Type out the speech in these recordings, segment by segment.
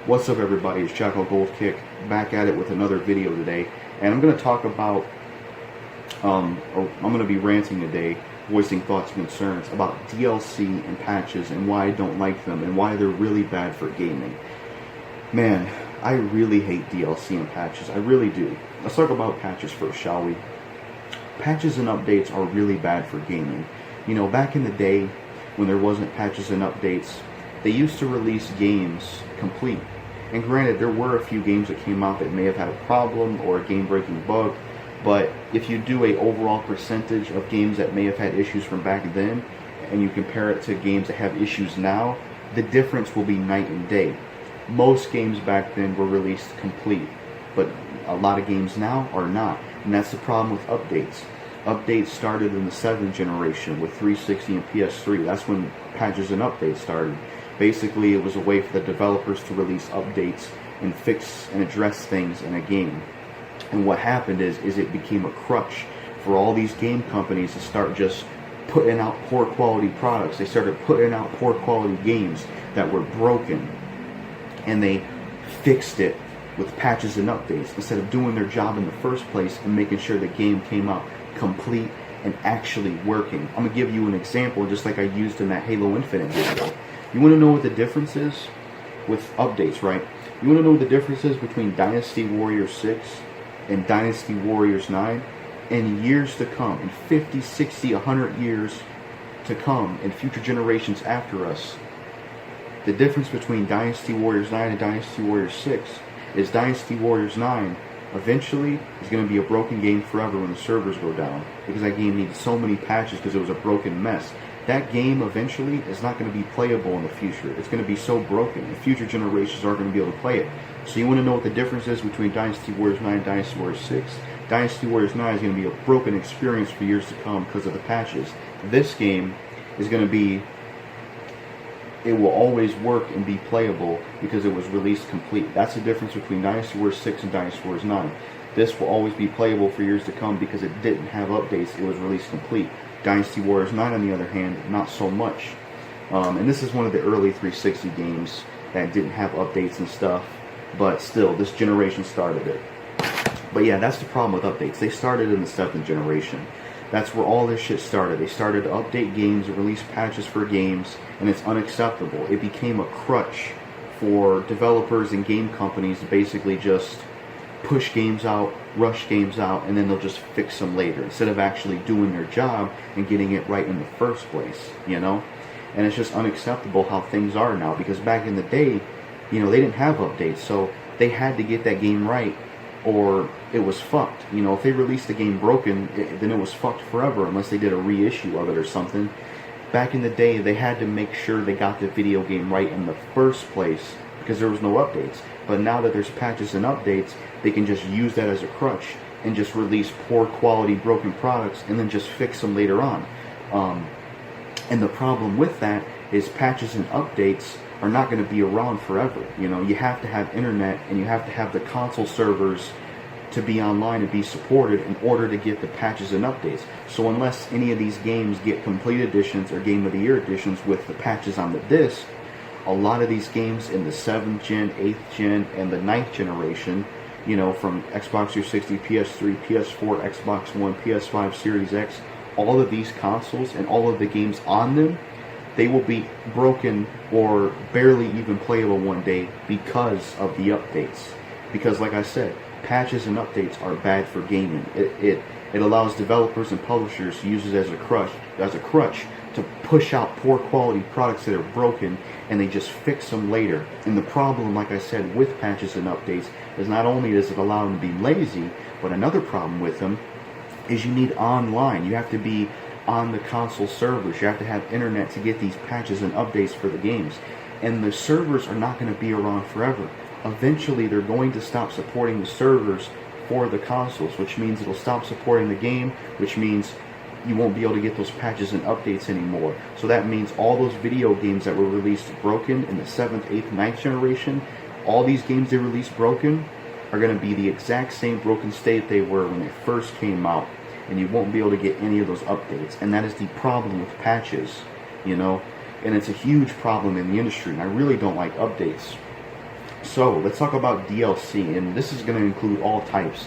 What's up, everybody? It's JackalGoldKick back at it with another video today, and I'm going to talk about, I'm going to be ranting today, voicing thoughts and concerns about DLC and patches and why I don't like them and why they're really bad for gaming. Man, I really hate DLC and patches. I really do. Let's talk about patches first, shall we? Patches and updates are really bad for gaming. You know, back in the day when there wasn't patches and updates, they used to release games complete. And granted, there were a few games that came out that may have had a problem or a game-breaking bug, but if you do a overall percentage of games that may have had issues from back then, and you compare it to games that have issues now, the difference will be night and day. Most games back then were released complete, but a lot of games now are not, and that's the problem with updates. Updates started in the 7th generation with 360 and PS3. That's when patches and updates started. Basically, it was a way for the developers to release updates and fix and address things in a game. And what happened is it became a crutch for all these game companies to start just putting out poor quality products. They started putting out poor quality games that were broken, and they fixed it with patches and updates instead of doing their job in the first place and making sure the game came out complete and actually working. I'm going to give you an example just like I used in that Halo Infinite video. You want to know what the difference is with updates, right? You want to know what the difference is between Dynasty Warriors 6 and Dynasty Warriors 9? In years to come, in 50, 60, 100 years to come, in future generations after us, the difference between Dynasty Warriors 9 and Dynasty Warriors 6 is Dynasty Warriors 9 eventually is going to be a broken game forever when the servers go down, because that game needed so many patches because it was a broken mess. That game eventually is not going to be playable in the future. It's going to be so broken. The future generations aren't going to be able to play it. So you want to know what the difference is between Dynasty Warriors 9 and Dynasty Warriors 6? Dynasty Warriors 9 is going to be a broken experience for years to come because of the patches. This game is going to be, it will always work and be playable because it was released complete. That's the difference between Dynasty Warriors 6 and Dynasty Warriors 9. This will always be playable for years to come because it didn't have updates. It was released complete. Dynasty Warriors 9, on the other hand, not so much. And this is one of the early 360 games that didn't have updates and stuff, but still, this generation started it. But yeah, that's the problem with updates. They started in the 7th generation. That's where all this shit started. They started to update games, release patches for games, and it's unacceptable. It became a crutch for developers and game companies to basically just push games out, rush games out, and then they'll just fix them later instead of actually doing their job and getting it right in the first place, you know? And it's just unacceptable how things are now, because back in the day, you know, they didn't have updates, so they had to get that game right or it was fucked. You know, if they released the game broken, then it was fucked forever unless they did a reissue of it or something. Back in the day, they had to make sure they got the video game right in the first place because there was no updates. But now that there's patches and updates, they can just use that as a crutch and just release poor quality broken products and then just fix them later on. And the problem with that is patches and updates are not going to be around forever. You know, you have to have internet and you have to have the console servers to be online and be supported in order to get the patches and updates. So unless any of these games get complete editions or Game of the Year editions with the patches on the disc, a lot of these games in the 7th gen, 8th gen, and the 9th generation, you know, from Xbox 360, PS3, PS4, Xbox One, PS5, Series X, all of these consoles and all of the games on them, they will be broken or barely even playable one day because of the updates. Because like I said, patches and updates are bad for gaming. It allows developers and publishers to use it as a crutch to push out poor quality products that are broken, and they just fix them later. And the problem, like I said, with patches and updates is not only does it allow them to be lazy, but another problem with them is you need online. You have to be on the console servers. You have to have internet to get these patches and updates for the games. And the servers are not going to be around forever. Eventually, they're going to stop supporting the servers for the consoles, which means it'll stop supporting the game, which means you won't be able to get those patches and updates anymore. So that means all those video games that were released broken in the 7th, 8th, 9th generation, all these games they released broken are going to be the exact same broken state they were when they first came out, and you won't be able to get any of those updates. And that is the problem with patches, you know, and it's a huge problem in the industry, and I really don't like updates. So let's talk about DLC, and this is going to include all types,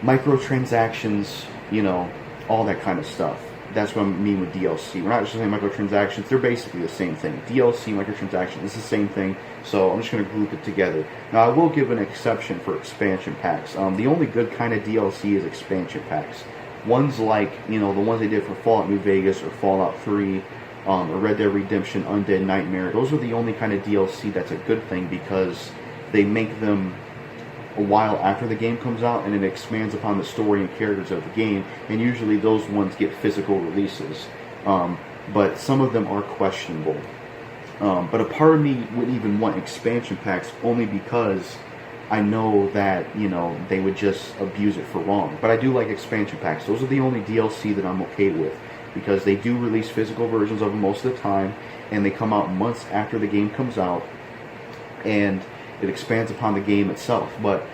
microtransactions, you know, all that kind of stuff. That's what I mean with DLC. We're not just saying microtransactions, they're basically the same thing. DLC, microtransactions, it's the same thing, so I'm just going to group it together. Now, I will give an exception for expansion packs. The only good kind of DLC is expansion packs. Ones like, you know, the ones they did for Fallout New Vegas or Fallout 3, or Red Dead Redemption, Undead Nightmare. Those are the only kind of DLC that's a good thing because they make them a while after the game comes out, and it expands upon the story and characters of the game, and usually those ones get physical releases. But some of them are questionable. But a part of me wouldn't even want expansion packs only because I know that, you know, they would just abuse it for wrong. But I do like expansion packs. Those are the only DLC that I'm okay with because they do release physical versions of them most of the time, and they come out months after the game comes out, and it expands upon the game itself. But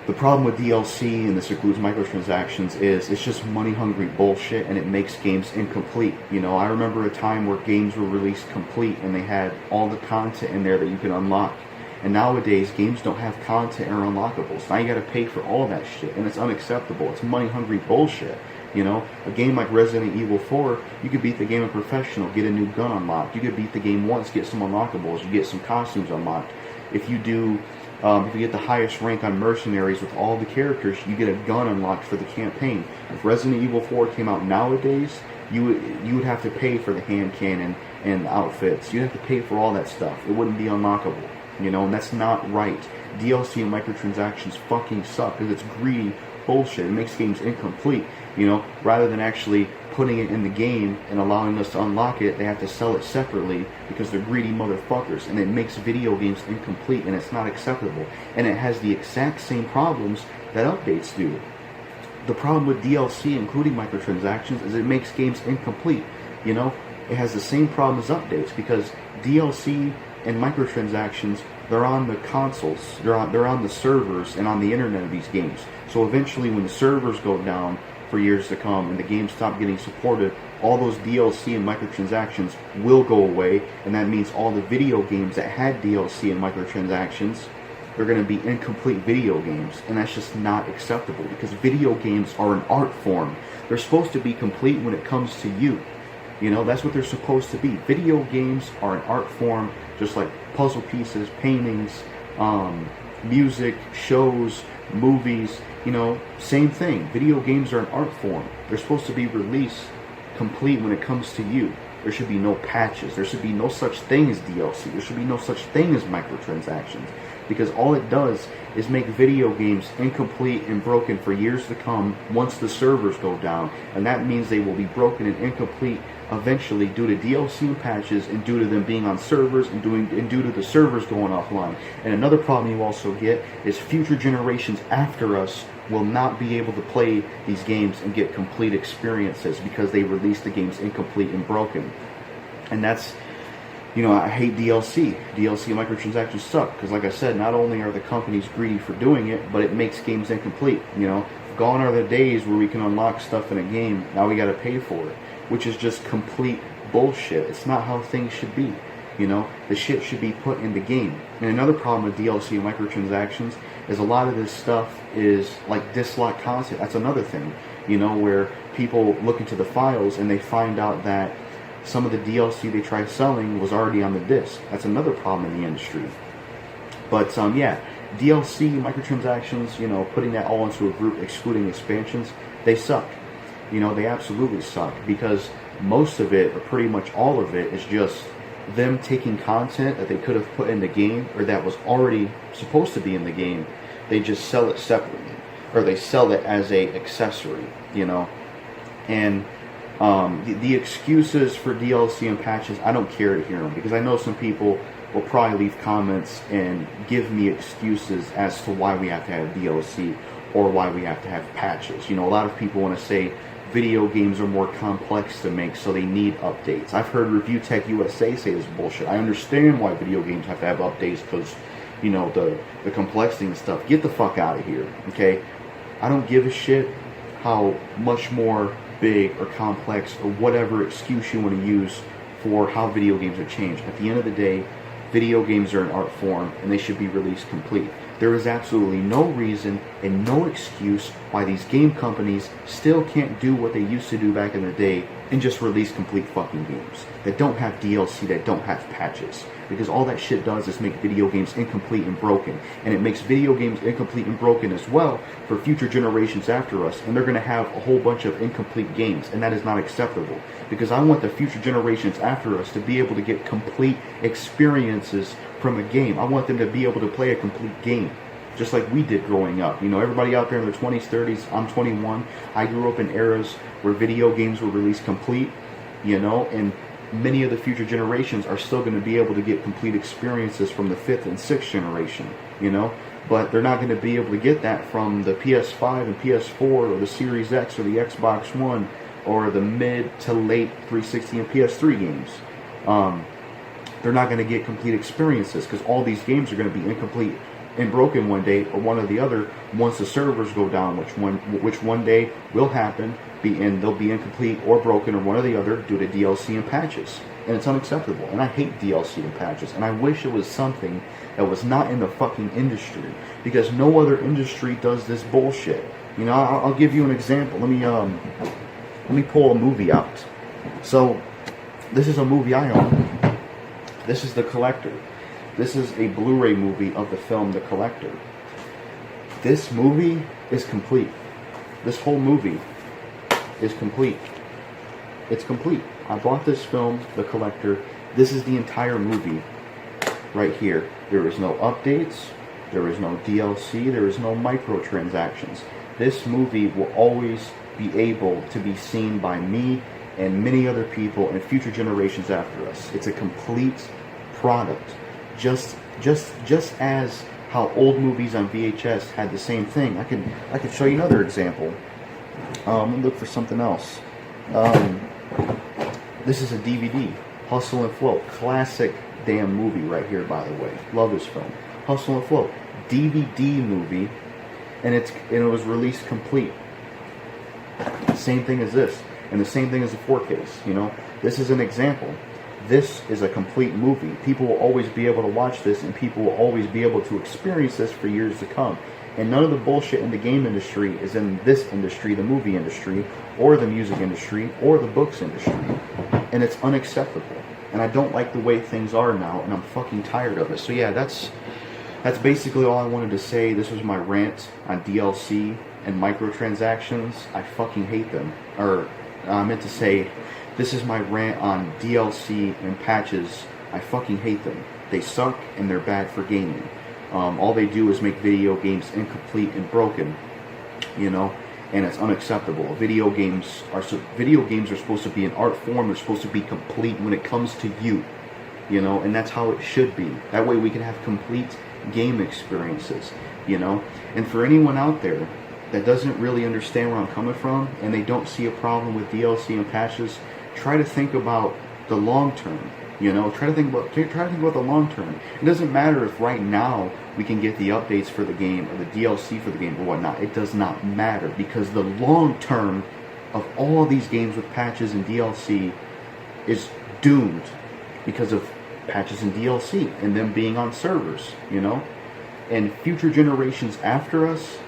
the problem with DLC, and this includes microtransactions, is it's just money-hungry bullshit, and it makes games incomplete. You know, I remember a time where games were released complete, and they had all the content in there that you could unlock. And nowadays, games don't have content or unlockables. Now you gotta pay for all that shit, and it's unacceptable. It's money-hungry bullshit. You know, a game like Resident Evil 4, you could beat the game in professional, get a new gun unlocked. You could beat the game once, get some unlockables, you get some costumes unlocked. If you get the highest rank on Mercenaries with all the characters, you get a gun unlocked for the campaign. If Resident Evil 4 came out nowadays, you would have to pay for the hand cannon and outfits. You'd have to pay for all that stuff. It wouldn't be unlockable, you know, and that's not right. DLC and microtransactions fucking suck because it's greedy bullshit. It makes games incomplete, you know. Rather than actually putting it in the game and allowing us to unlock it, they have to sell it separately because they're greedy motherfuckers, and it makes video games incomplete, and it's not acceptable. And it has the exact same problems that updates do. The problem with DLC, including microtransactions, is it makes games incomplete. You know, it has the same problem as updates because DLC and microtransactions, they're on the consoles, they're on the servers and on the internet of these games. So eventually when the servers go down for years to come and the games stop getting supported, all those DLC and microtransactions will go away, and that means all the video games that had DLC and microtransactions, they're going to be incomplete video games, and that's just not acceptable because video games are an art form. They're supposed to be complete when it comes to you. You know, that's what they're supposed to be. Video games are an art form, just like puzzle pieces, paintings, music, shows, movies, you know, same thing. Video games are an art form. They're supposed to be released complete when it comes to you. There should be no patches. There should be no such thing as DLC. There should be no such thing as microtransactions. Because all it does is make video games incomplete and broken for years to come once the servers go down. And that means they will be broken and incomplete eventually due to DLC and patches, and due to them being on servers, and due to the servers going offline. And another problem you also get is future generations after us will not be able to play these games and get complete experiences because they released the games incomplete and broken. And that's, you know, I hate DLC. DLC and microtransactions suck because, like I said, not only are the companies greedy for doing it, but it makes games incomplete. You know, gone are the days where we can unlock stuff in a game. Now we got to pay for it, which is just complete bullshit. It's not how things should be. You know, the shit should be put in the game. And another problem with DLC and microtransactions is a lot of this stuff is like dislike content. That's another thing, you know, where people look into the files and they find out that some of the DLC they tried selling was already on the disc. That's another problem in the industry. But yeah, DLC, microtransactions, you know, putting that all into a group, excluding expansions, they suck. You know, they absolutely suck because most of it, or pretty much all of it, is just them taking content that they could have put in the game or that was already supposed to be in the game. They just sell it separately, or they sell it as a accessory, you know. And the excuses for DLC and patches, I don't care to hear them because I know some people will probably leave comments and give me excuses as to why we have to have DLC or why we have to have patches. You know, a lot of people want to say video games are more complex to make, so they need updates. I've heard Review Tech USA say this bullshit. I understand why video games have to have updates because, you know, the complexity and stuff. Get the fuck out of here, okay? I don't give a shit how much more big or complex or whatever excuse you want to use for how video games have changed. At the end of the day, video games are an art form and they should be released complete. There is absolutely no reason and no excuse why these game companies still can't do what they used to do back in the day and just release complete fucking games that don't have DLC, that don't have patches. Because all that shit does is make video games incomplete and broken. And it makes video games incomplete and broken as well for future generations after us. And they're going to have a whole bunch of incomplete games. And that is not acceptable. Because I want the future generations after us to be able to get complete experiences from a game. I want them to be able to play a complete game. Just like we did growing up. You know, everybody out there in their 20s, 30s, I'm 21. I grew up in eras where video games were released complete, you know, and many of the future generations are still going to be able to get complete experiences from the 5th and 6th generation, you know, but they're not going to be able to get that from the PS5 and PS4 or the Series X or the Xbox One or the mid to late 360 and PS3 games. They're not going to get complete experiences because all these games are going to be incomplete and broken one day or one or the other once the servers go down, which one day will happen, and they'll be incomplete or broken or one or the other due to DLC and patches. And it's unacceptable. And I hate DLC and patches. And I wish it was something that was not in the fucking industry, because no other industry does this bullshit. You know, I'll give you an example. Let me pull a movie out. So this is a movie I own. This is The Collector. This is a Blu-ray movie of the film The Collector. This movie is complete. This whole movie is complete. It's complete. I bought this film, The Collector. This is the entire movie right here. There is no updates. There is no DLC. There is no microtransactions. This movie will always be able to be seen by me and many other people and future generations after us. It's a complete product. Just as how old movies on VHS had the same thing. I could show you another example. Let me look for something else. This is a DVD, Hustle and Flow. Classic damn movie right here, by the way. Love this film. Hustle and Flow. DVD movie, and it was released complete. Same thing as this, and the same thing as the 4Ks, you know. This is an example. This is a complete movie. People will always be able to watch this, and people will always be able to experience this for years to come. And none of the bullshit in the game industry is in this industry, the movie industry, or the music industry, or the books industry. And it's unacceptable. And I don't like the way things are now, and I'm fucking tired of it. So yeah, that's basically all I wanted to say. This was my rant on DLC and microtransactions. I fucking hate them. Or I meant to say, this is my rant on DLC and patches. I fucking hate them. They suck and they're bad for gaming. All they do is make video games incomplete and broken, you know, and it's unacceptable. Video games are supposed to be an art form. They're supposed to be complete when it comes to you, you know, and that's how it should be. That way we can have complete game experiences, you know. And for anyone out there that doesn't really understand where I'm coming from and they don't see a problem with DLC and patches, try to think about the long term. You know, try to think about the long term. It doesn't matter if right now we can get the updates for the game or the DLC for the game or whatnot. It does not matter, because the long term of all of these games with patches and DLC is doomed because of patches and DLC and them being on servers, you know. And future generations after us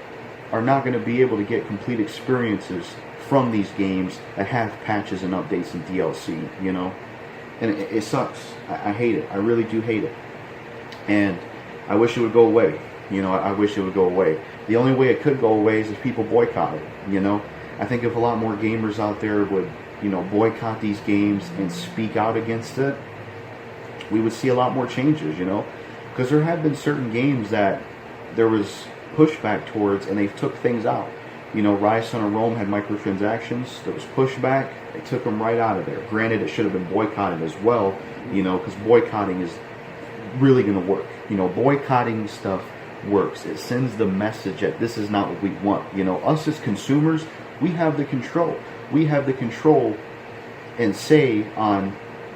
are not going to be able to get complete experiences from these games that have patches and updates and DLC, you know. And it sucks. I hate it. I really do hate it. And I wish it would go away. You know, I wish it would go away. The only way it could go away is if people boycott it, you know. I think if a lot more gamers out there would, you know, boycott these games and speak out against it, we would see a lot more changes, you know. Because there have been certain games that there was pushback towards and they took things out. You know, Rise, Son of Rome had microtransactions. There was pushback. They took them right out of there. Granted, it should have been boycotted as well, you know, because boycotting is really going to work. You know, boycotting stuff works. It sends the message that this is not what we want. You know, us as consumers, we have the control. We have the control and say on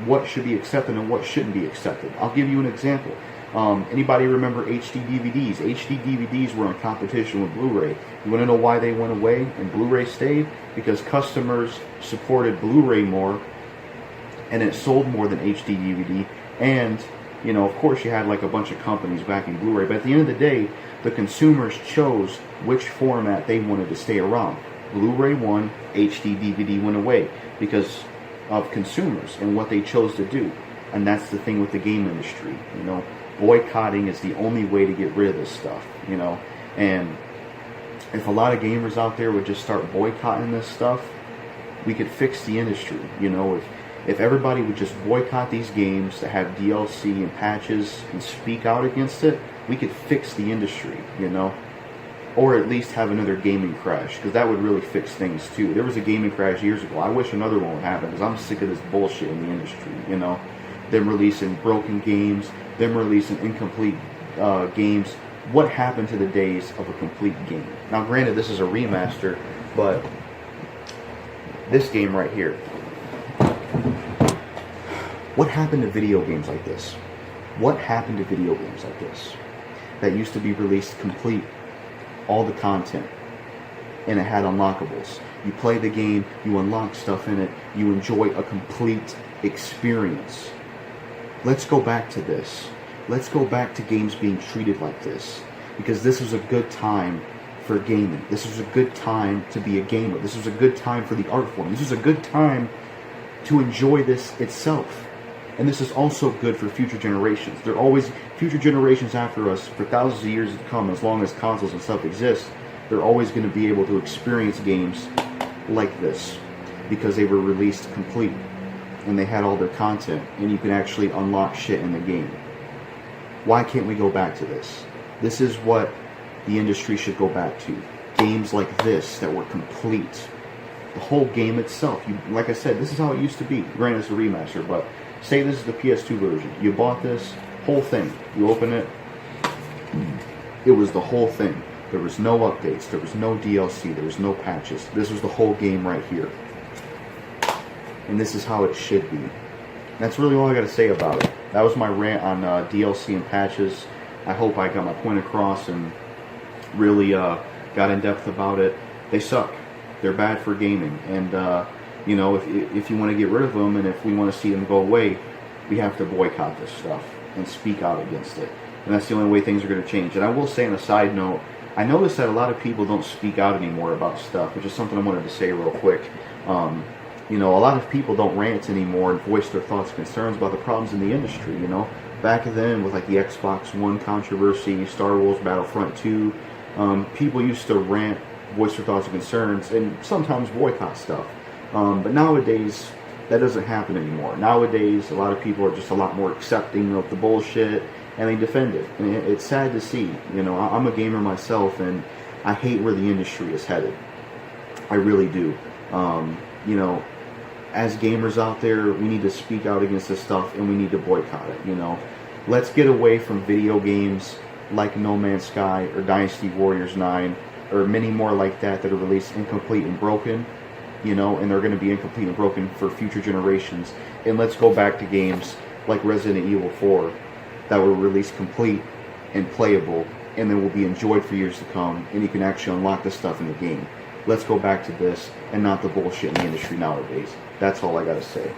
what should be accepted and what shouldn't be accepted. I'll give you an example. Anybody remember HD DVDs? HD DVDs were in competition with Blu-ray. You want to know why they went away and Blu-ray stayed? Because customers supported Blu-ray more, and it sold more than HD DVD, and You know, of course you had like a bunch of companies backing Blu-ray, but at the end of the day, the consumers chose which format they wanted to stay around. Blu-ray won, HD DVD went away because of consumers and what they chose to do. And that's the thing with the game industry, you know. Boycotting is the only way to get rid of this stuff, you know. And if a lot of gamers out there would just start boycotting this stuff, we could fix the industry, you know. If everybody would just boycott these games that have DLC and patches and speak out against it, we could fix the industry, you know. Or at least have another gaming crash, because that would really fix things too. There was a gaming crash years ago. I wish another one would happen, because I'm sick of this bullshit in the industry, you know. Them releasing broken games, them releasing incomplete games. What happened to the days of a complete game? Now granted, this is a remaster, but this game right here, what happened to video games like this? What happened to video games like this that used to be released complete, all the content, and it had unlockables? You play the game, you unlock stuff in it, you enjoy a complete experience. Let's go back to this. Let's go back to games being treated like this, because this was a good time for gaming. This was a good time to be a gamer. This was a good time for the art form. This was a good time to enjoy this itself. And this is also good for future generations. There are always future generations after us for thousands of years to come, as long as consoles and stuff exist. They're always going to be able to experience games like this because they were released complete and they had all their content and you can actually unlock shit in the game. Why can't we go back to this? This is what the industry should go back to. Games like this that were complete. The whole game itself. Like I said, this is how it used to be. Granted, it's a remaster, but say this is the PS2 version. You bought this whole thing. You open it. It was the whole thing. There was no updates. There was no DLC. There was no patches. This was the whole game right here. And this is how it should be. That's really all I got to say about it. That was my rant on DLC and patches. I hope I got my point across and really got in depth about it. They suck. They're bad for gaming. And, you know, if you want to get rid of them and if we want to see them go away, we have to boycott this stuff and speak out against it. And that's the only way things are going to change. And I will say on a side note, I noticed that a lot of people don't speak out anymore about stuff, which is something I wanted to say real quick. You know, a lot of people don't rant anymore and voice their thoughts and concerns about the problems in the industry, you know. Back then, with like the Xbox One controversy, Star Wars Battlefront 2, people used to rant, voice their thoughts and concerns, and sometimes boycott stuff. But nowadays, that doesn't happen anymore. Nowadays, a lot of people are just a lot more accepting of the bullshit, and they defend it. And it's sad to see. You know, I'm a gamer myself, and I hate where the industry is headed. I really do. You know, as gamers out there, we need to speak out against this stuff, and we need to boycott it, you know. Let's get away from video games like No Man's Sky or Dynasty Warriors 9 or many more like that that are released incomplete and broken, you know, and they're going to be incomplete and broken for future generations. And let's go back to games like Resident Evil 4 that were released complete and playable and then will be enjoyed for years to come, and you can actually unlock the stuff in the game. Let's go back to this and not the bullshit in the industry nowadays. That's all I gotta say.